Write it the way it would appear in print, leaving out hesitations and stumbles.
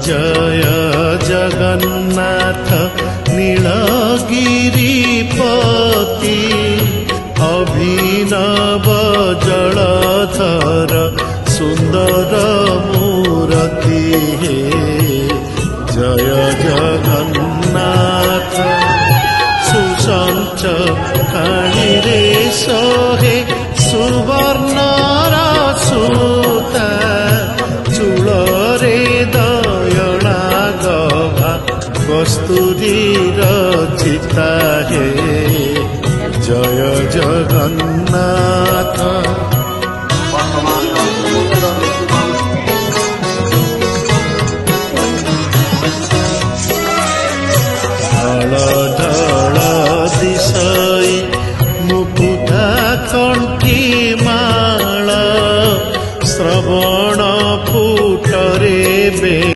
जय जगन्नाथ नीलगिरिपति अभिनव जलधर सुंदर मूर्ति हे जय जगन्नाथ सुसंच काणीरे सोहे सुवर्णर सूता चूलरे दयणा गभा कस्तूरीर चिता हे जय जगन्नाथ।